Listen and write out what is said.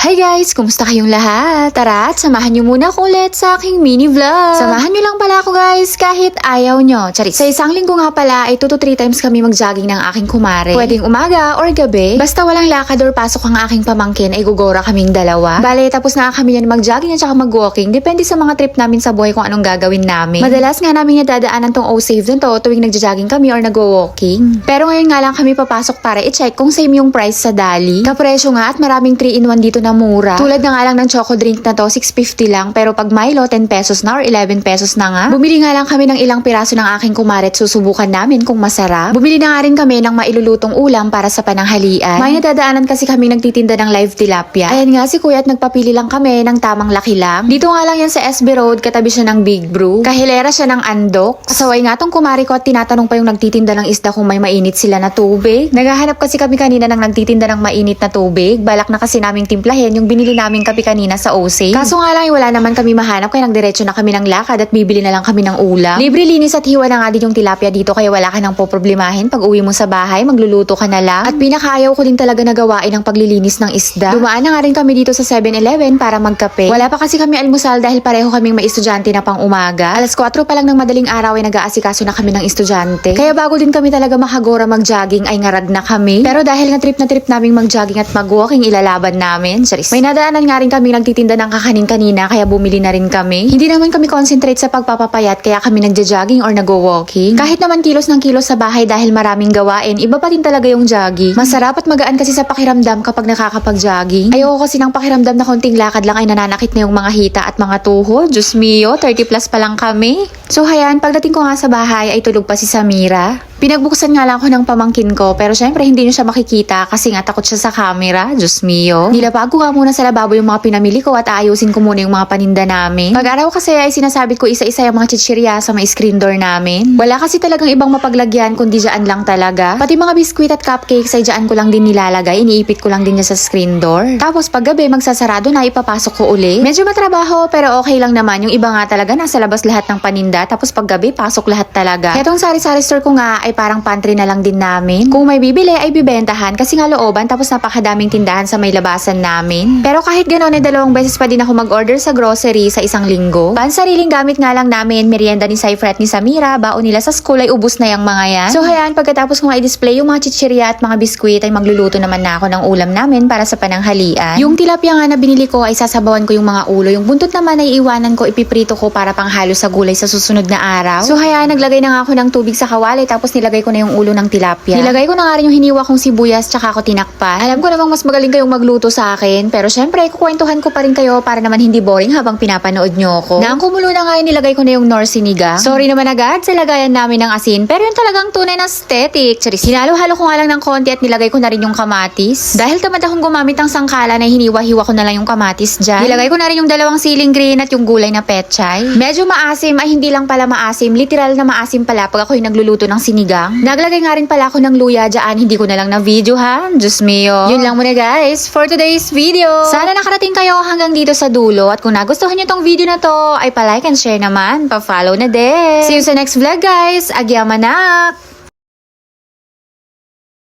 Hi guys! Kumusta kayong lahat? Tara at samahan nyo muna ako ulit sa aking mini vlog. Samahan nyo lang pala ako guys kahit ayaw nyo. Charis. Sa isang linggo nga pala ay 2 to 3 times kami mag-jogging ng aking kumare. Pwedeng umaga or gabi. Basta walang lakad or pasok ang aking pamangkin ay gugora kaming dalawa. Bale, tapos na kami yan mag-jogging at saka mag-walking. Depende sa mga trip namin sa buhay kung anong gagawin namin. Madalas nga namin nadadaanan tong O-Save na to tuwing nag-jogging kami or nag-walking. Pero ngayon nga lang kami papasok para i-check kung same yung price sa Dali. Kapresyo nga at maraming 3-in-1 dito na mura. Tulad na nga lang ng choco drink na to, 6.50 lang. Pero pag Milo, 10 pesos na or 11 pesos na nga. Bumili nga lang kami ng ilang piraso ng aking kumare at susubukan namin kung masarap. Bumili na nga rin kami ng mailulutong ulam para sa pananghalian. May nadadaanan kasi kami nagtitinda ng live tilapia. Ayan nga si kuya at nagpapili lang kami ng tamang laki lang. Dito nga lang yan sa SB Road, katabi siya ng Big Brew. Kahilera siya ng Andok. Kasaway nga tong kumare ko at tinatanong pa yung nagtitinda ng isda kung may mainit sila na tubig. Naghahanap kasi kami kanina ng nagtitinda ng mainit na tubig. Balak na kasi naming timplahin yung binili naming kape kanina sa O-Save. Kaso nga lang wala naman kami mahanap kaya nagdiretso na kami ng lakad at bibili na lang kami ng ulam. Libre linis at hiwa na nga din yung tilapia dito kaya wala ka nang poproblemahin. Pag uwi mo sa bahay, magluluto ka na lang. At pinakaayaw ko din talaga na gawain ang paglilinis ng isda. Dumaan na nga rin kami dito sa 7-Eleven para magkape. Wala pa kasi kami almusal dahil pareho kaming may estudyante na pang umaga. Alas 4 pa lang ng madaling araw ay nag-aasikaso na kami ng estudyante. Kaya bago din kami talaga makagora mag-jogging ay ngarag na kami. Pero dahil na trip naming mag-jogging at mag-walking ilalaban namin. Charis. May nadaanan nga rin kami nagtitinda ng kakanin kanina kaya bumili na rin kami. Hindi naman kami concentrate sa pagpapapayat kaya kami nagja-jogging or nag-walking. Kahit naman kilos ng kilos sa bahay dahil maraming gawain, iba pa din talaga yung jogging. Masarap at magaan kasi sa pakiramdam kapag nakakapag-jogging. Ayoko kasi ng pakiramdam na konting lakad lang ay nananakit na yung mga hita at mga tuhod. Diyos mio, 30 plus pa lang kami. So hayan, pagdating ko nga sa bahay ay tulog pa si Samira. Pinagbuksan nga lang ako ng pamangkin ko pero syempre hindi niyo siya makikita kasi nga takot siya sa camera. Diyos mio. Nilapag ko nga muna sa lababo yung mga pinamili ko at aayusin ko muna yung mga paninda namin. Pag-araw kasi ay sinasabit ko isa-isa yung mga chichirya sa may screen door namin. Wala kasi talagang ibang mapaglagyan kundi dyan lang talaga. Pati mga biskwit at cupcakes ay dyan ko lang din nilalagay. Iniipit ko lang din niya sa screen door. Tapos pag gabi magsasarado na ipapasok ko uli. Medyo matrabaho pero okay lang naman. Yung iba nga talaga nasa labas lahat ng paninda tapos pag gabi pasok lahat talaga. Kaya tong sari-sari store ko nga ay parang pantry na lang din namin. Kung may bibili ay bibentahan kasi nga looban tapos napakadaming tindahan sa may labasan namin. Pero kahit gano'n ay 2 beses pa din ako mag-order sa grocery sa isang linggo. Pansariling gamit nga lang namin, merienda ni Cypher at ni Samira, baon nila sa school ay ubos na yung mga yan. So hayan, pagkatapos ko nga i-display yung mga chichirya at mga biskwit ay magluluto naman na ako ng ulam namin para sa pananghalian. Yung tilapia nga na binili ko ay sasabawan ko yung mga ulo. Yung buntot naman ay iwanan ko, ipiprito ko para panghalo sa gulay sa susunod na araw. So hayan, naglagay na nga ako ng tubig sa kawali tapos nilagay ko na yung ulo ng tilapia. Nilagay ko na nga rin yung hiniwa kong sibuyas tsaka ako tinakpan. Alam ko namang mas magaling kayong magluto sa akin pero syempre kukwentuhan ko pa rin kayo para naman hindi boring habang pinapanood nyo ako. Nang kumulo na nga nilagay ko na yung nor sinigang. Sorry naman agad sa lagayan namin ng asin pero yung talagang tunay na aesthetic. Charis. Hinalo-halo ko nga lang ng konti at nilagay ko na rin yung kamatis. Dahil tamad akong gumamit ng sangkala na hiniwa-hiwa ko na lang yung kamatis dyan. Nilagay ko na rin yung 2 siling green at yung gulay na pechay. Medyo maasim ay hindi lang pala maasim. Literal na maasim pala pag ako yung nagluluto ng sinigang. Naglagay nga rin pala ako ng luya dyan. Hindi ko na lang na-video ha. Diyos mio. Yun lang muna guys for today's video. Sana nakarating kayo hanggang dito sa dulo. At kung nagustuhan nyo tong video na to, ay pa-like and share naman. Pa-follow na din. See you sa next vlog guys. Agyamanak!